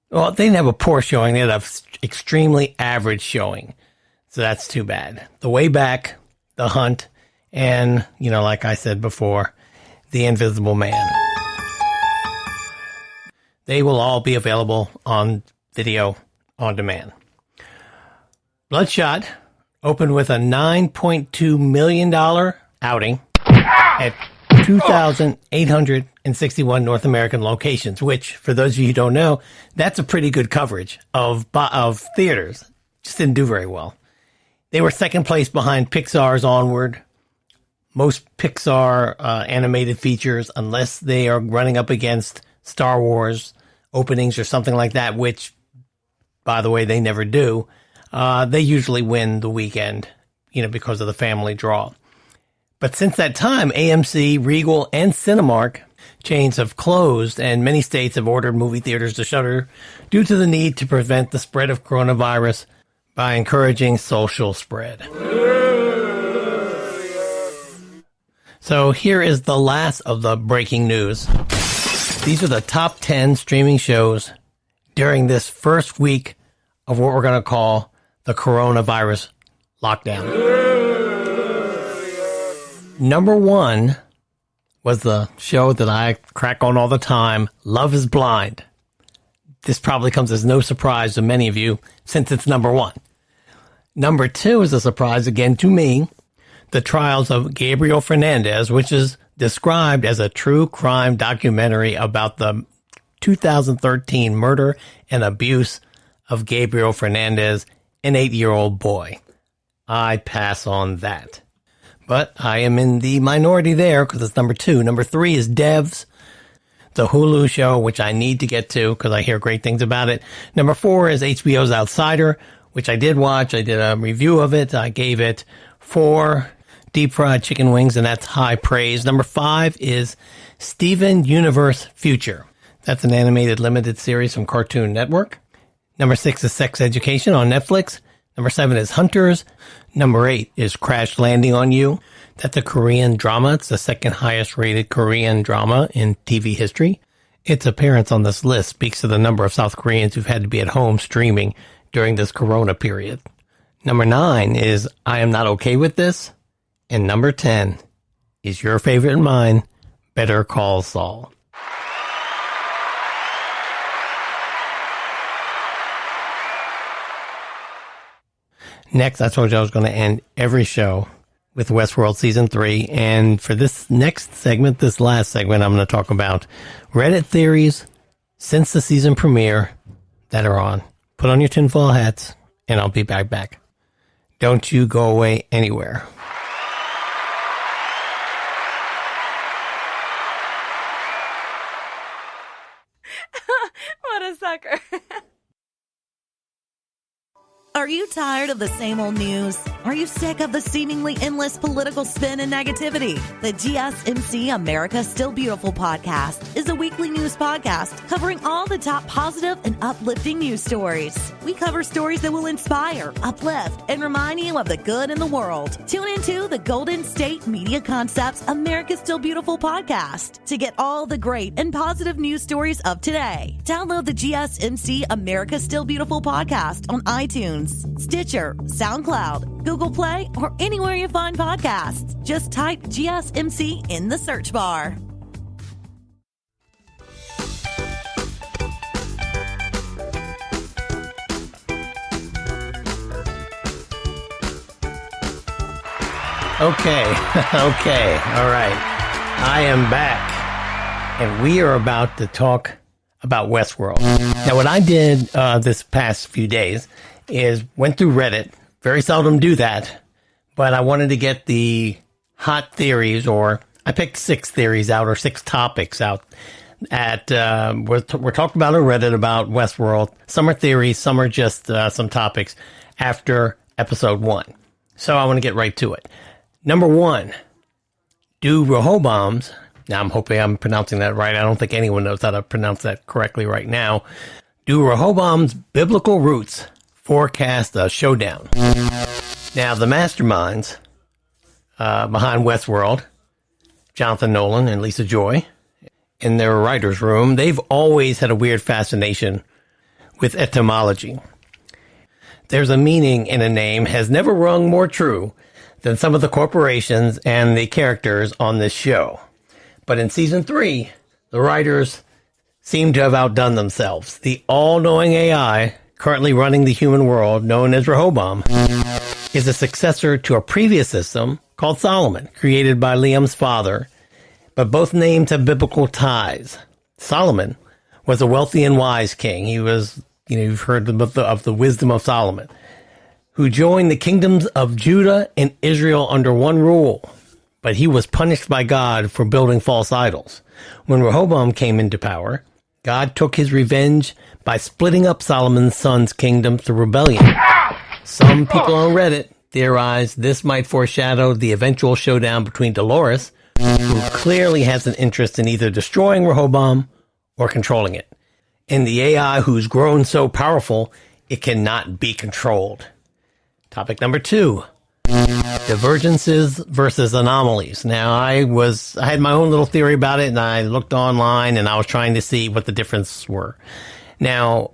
Well, they didn't have a poor showing. They had an extremely average showing. So that's too bad. The Way Back, The Hunt, and, like I said before, The Invisible Man. They will all be available on video on demand. Bloodshot opened with a $9.2 million outing at 2,861 North American locations, which, for those of you who don't know, that's a pretty good coverage of theaters. Just didn't do very well. They were second place behind Pixar's Onward. Most Pixar animated features, unless they are running up against Star Wars openings or something like that, which, by the way, they never do, they usually win the weekend, because of the family draw. But since that time, AMC, Regal, and Cinemark chains have closed, and many states have ordered movie theaters to shutter due to the need to prevent the spread of coronavirus by encouraging social spread. So here is the last of the breaking news. These are the top 10 streaming shows during this first week of what we're going to call the coronavirus lockdown. Number 1 was the show that I crack on all the time, Love is Blind. This probably comes as no surprise to many of you since it's number 1. Number 2 is a surprise again to me, The Trials of Gabriel Fernandez, which is described as a true crime documentary about the 2013 murder and abuse of Gabriel Fernandez, an 8-year-old boy. I pass on that. But I am in the minority there because it's number 2. Number 3 is Devs, the Hulu show, which I need to get to because I hear great things about it. Number 4 is HBO's Outsider, which I did watch. I did a review of it. I gave it 4 deep fried chicken wings, and that's high praise. Number 5 is Steven Universe Future. That's an animated limited series from Cartoon Network. Number 6 is Sex Education on Netflix. Number 7 is Hunters. Number 8 is Crash Landing on You. That's a Korean drama. It's the second highest rated Korean drama in TV history. Its appearance on this list speaks to the number of South Koreans who've had to be at home streaming during this corona period. Number 9 is I Am Not Okay With This. And number 10 is your favorite and mine, Better Call Saul. Next, I told you I was going to end every show with Westworld Season 3. And for this next segment, this last segment, I'm going to talk about Reddit theories since the season premiere that are on. Put on your tinfoil hats, and I'll be back. Don't you go away anywhere. What a sucker. Are you tired of the same old news? Are you sick of the seemingly endless political spin and negativity? The GSMC America Still Beautiful podcast is a weekly news podcast covering all the top positive and uplifting news stories. We cover stories that will inspire, uplift, and remind you of the good in the world. Tune into the Golden State Media Concepts America Still Beautiful podcast to get all the great and positive news stories of today. Download the GSMC America Still Beautiful podcast on iTunes, Stitcher, SoundCloud, Google Play, or anywhere you find podcasts. Just type GSMC in the search bar. Okay, all right. I am back, and we are about to talk about Westworld. Now, what I did this past few days is went through Reddit. Very seldom do that, but I wanted to get the hot theories, or I picked 6 theories out, or 6 topics out. We're talking about on Reddit about Westworld. Some are theories, some are just some topics after episode 1. So I want to get right to it. Number one, do Rehoboam's, now I'm hoping I'm pronouncing that right. I don't think anyone knows how to pronounce that correctly right now. Do Rehoboam's biblical roots forecast a showdown? Now, the masterminds behind Westworld, Jonathan Nolan and Lisa Joy, in their writer's room, they've always had a weird fascination with etymology. There's a meaning in a name has never rung more true than some of the corporations and the characters on this show. But in season 3, the writers seem to have outdone themselves. The all-knowing AI currently running the human world, known as Rehoboam, is a successor to a previous system called Solomon, created by Liam's father, but both names have biblical ties. Solomon was a wealthy and wise king. He was, you've heard of the wisdom of Solomon, who joined the kingdoms of Judah and Israel under one rule, but he was punished by God for building false idols. When Rehoboam came into power, God took his revenge by splitting up Solomon's son's kingdom through rebellion. Some people on Reddit theorize this might foreshadow the eventual showdown between Dolores, who clearly has an interest in either destroying Rehoboam or controlling it, and the AI who's grown so powerful it cannot be controlled. Topic number 2, divergences versus anomalies. Now, I had my own little theory about it, and I looked online, and I was trying to see what the differences were. Now,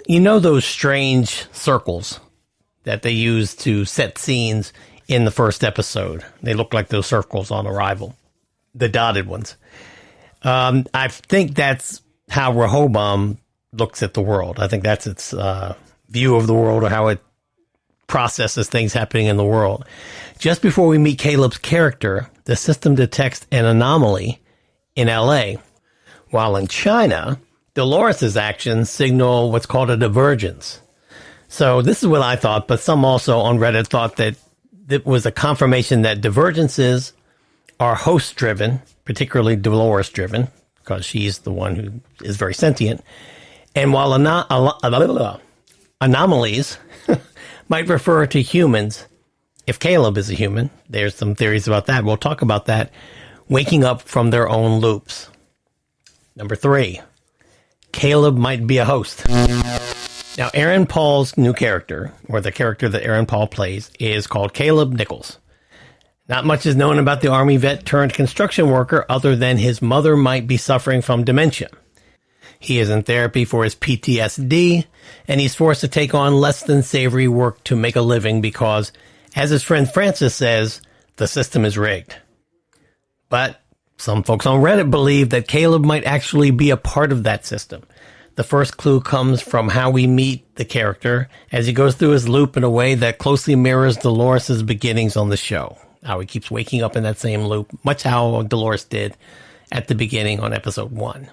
those strange circles that they use to set scenes in the first episode? They look like those circles on Arrival, the dotted ones. I think that's how Rehoboam looks at the world. I think that's its view of the world, or how it processes things happening in the world. Just before we meet Caleb's character, the system detects an anomaly in LA, while in China, Dolores' actions signal what's called a divergence. So this is what I thought, but some also on Reddit thought that it was a confirmation that divergences are host-driven, particularly Dolores-driven, because she's the one who is very sentient. And while anomalies might refer to humans, if Caleb is a human, there's some theories about that. We'll talk about that. Waking up from their own loops. Number 3, Caleb might be a host. Now, Aaron Paul's new character, or the character that Aaron Paul plays, is called Caleb Nichols. Not much is known about the Army vet turned construction worker other than his mother might be suffering from dementia. He is in therapy for his PTSD, and he's forced to take on less than savory work to make a living because, as his friend Francis says, the system is rigged. But some folks on Reddit believe that Caleb might actually be a part of that system. The first clue comes from how we meet the character as he goes through his loop in a way that closely mirrors Dolores' beginnings on the show. How he keeps waking up in that same loop, much how Dolores did at the beginning on episode 1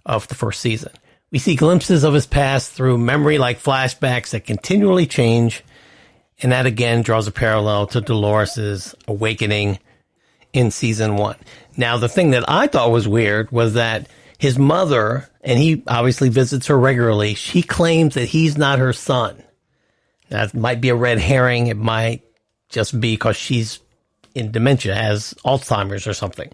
of the first season. We see glimpses of his past through memory-like flashbacks that continually change, and that again draws a parallel to Dolores' awakening in season 1. Now, the thing that I thought was weird was that his mother, and he obviously visits her regularly, she claims that he's not her son. That might be a red herring. It might just be because she's in dementia, has Alzheimer's or something.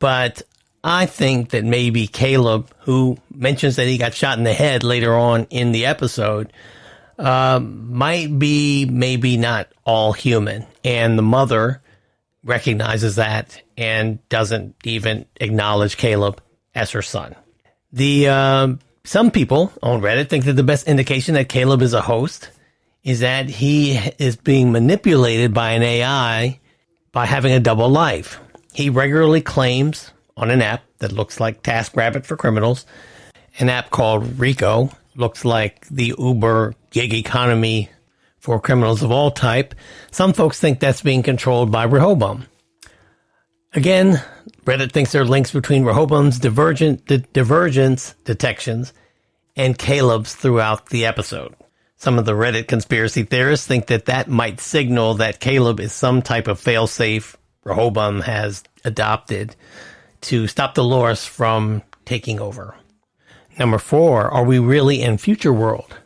But I think that maybe Caleb, who mentions that he got shot in the head later on in the episode, might be maybe not all human. And the mother recognizes that and doesn't even acknowledge Caleb as her son. Some people on Reddit think that the best indication that Caleb is a host is that he is being manipulated by an AI by having a double life. He regularly claims on an app that looks like TaskRabbit for criminals, an app called Rico, looks like the Uber gig economy for criminals of all type. Some folks think that's being controlled by Rehoboam. Again, Reddit thinks there are links between Rehoboam's divergence detections and Caleb's throughout the episode. Some of the Reddit conspiracy theorists think that that might signal that Caleb is some type of failsafe Rehoboam has adopted to stop Dolores from taking over. Number 4, are we really in future world?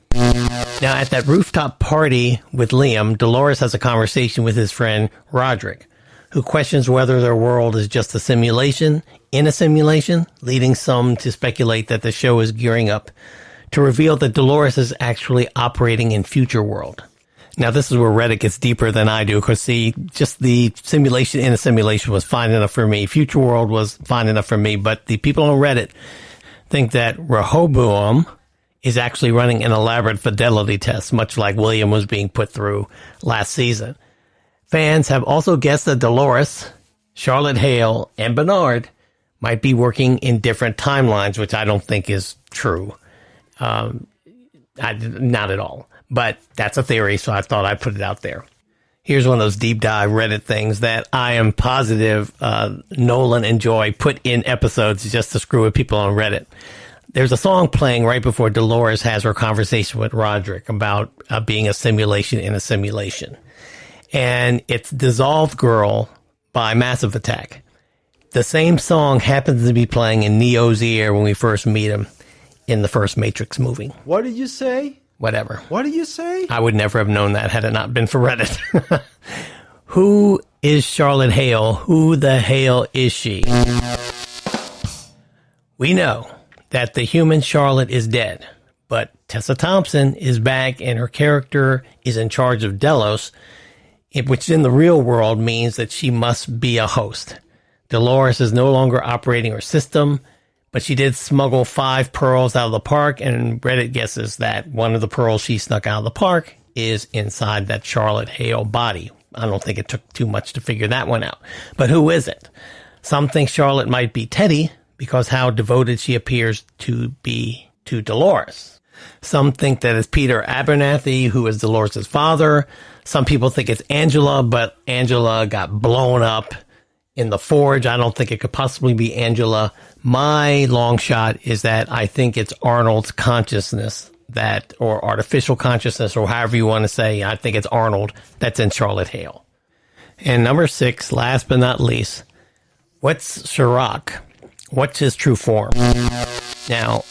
Now, at that rooftop party with Liam, Dolores has a conversation with his friend Roderick, who questions whether their world is just a simulation in a simulation, leading some to speculate that the show is gearing up to reveal that Dolores is actually operating in Future World. Now, this is where Reddit gets deeper than I do, because see, just the simulation in a simulation was fine enough for me. Future World was fine enough for me, but the people on Reddit think that Rehoboam is actually running an elaborate fidelity test, much like William was being put through last season. Fans have also guessed that Dolores, Charlotte Hale, and Bernard might be working in different timelines, which I don't think is true. Not at all. But that's a theory, so I thought I'd put it out there. Here's one of those deep dive Reddit things that I am positive Nolan and Joy put in episodes just to screw with people on Reddit. There's a song playing right before Dolores has her conversation with Roderick about being a simulation in a simulation. And it's Dissolved Girl by Massive Attack. The same song happens to be playing in Neo's ear when we first meet him in the first Matrix movie. What did you say? Whatever. What did you say? I would never have known that had it not been for Reddit. Who is Charlotte Hale? Who the hell is she? We know that the human Charlotte is dead, but Tessa Thompson is back and her character is in charge of Delos, which in the real world means that she must be a host. Dolores is no longer operating her system, but she did smuggle 5 pearls out of the park, and Reddit guesses that one of the pearls she snuck out of the park is inside that Charlotte Hale body. I don't think it took too much to figure that one out. But who is it? Some think Charlotte might be Teddy, because how devoted she appears to be to Dolores. Some think that it's Peter Abernathy, who is Dolores' father. Some people think it's Angela, but Angela got blown up in the Forge. I don't think it could possibly be Angela. My long shot is that I think it's Arnold's consciousness that, or artificial consciousness, or however you want to say. I think it's Arnold that's in Charlotte Hale. And number 6, last but not least, what's Sherrock? What's his true form? Now,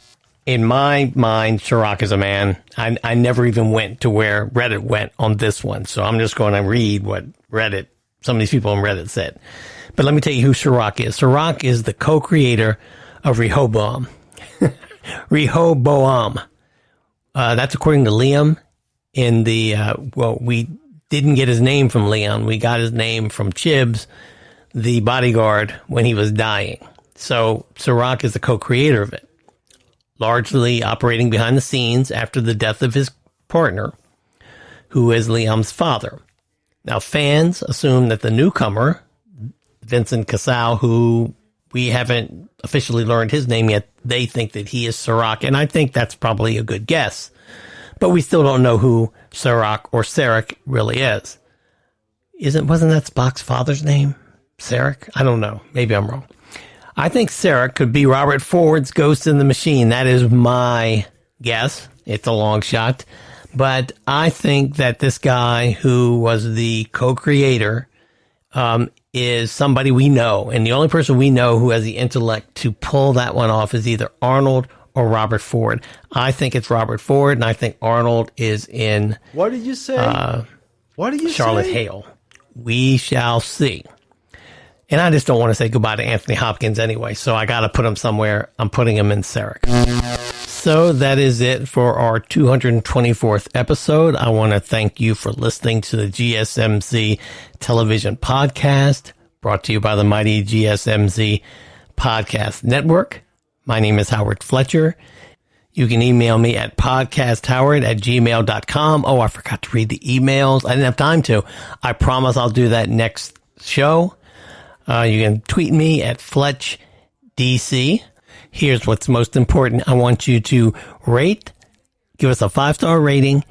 in my mind, Sherrock is a man. I never even went to where Reddit went on this one, so I'm just going to read what Reddit, some of these people on Reddit said. But let me tell you who Sherrock is. Sherrock is the co-creator of Rehoboam. Rehoboam. That's according to Liam in the, we didn't get his name from Leon. We got his name from Chibs, the bodyguard, when he was dying. So Sherrock is the co-creator of it, largely operating behind the scenes after the death of his partner, who is Liam's father. Now, fans assume that the newcomer, Vincent Cassel, who we haven't officially learned his name yet, they think that he is Sherrock, and I think that's probably a good guess. But we still don't know who Sherrock or Sarek really is. Wasn't that Spock's father's name? Sarek? I don't know. Maybe I'm wrong. I think Sarek could be Robert Ford's Ghost in the Machine. That is my guess. It's a long shot. But I think that this guy who was the co-creator is somebody we know. And the only person we know who has the intellect to pull that one off is either Arnold or Robert Ford. I think it's Robert Ford, and I think Arnold is in... What did you say? What did you Charlotte say? Hale. We shall see. And I just don't want to say goodbye to Anthony Hopkins anyway, so I got to put him somewhere. I'm putting him in Sarek. So that is it for our 224th episode. I want to thank you for listening to the GSMC television podcast, brought to you by the mighty GSMC Podcast Network. My name is Howard Fletcher. You can email me at podcasthoward@gmail.com. Oh, I forgot to read the emails. I didn't have time to. I promise I'll do that next show. You can tweet me at FletchDC. Here's what's most important. I want you to rate, give us a 5-star rating,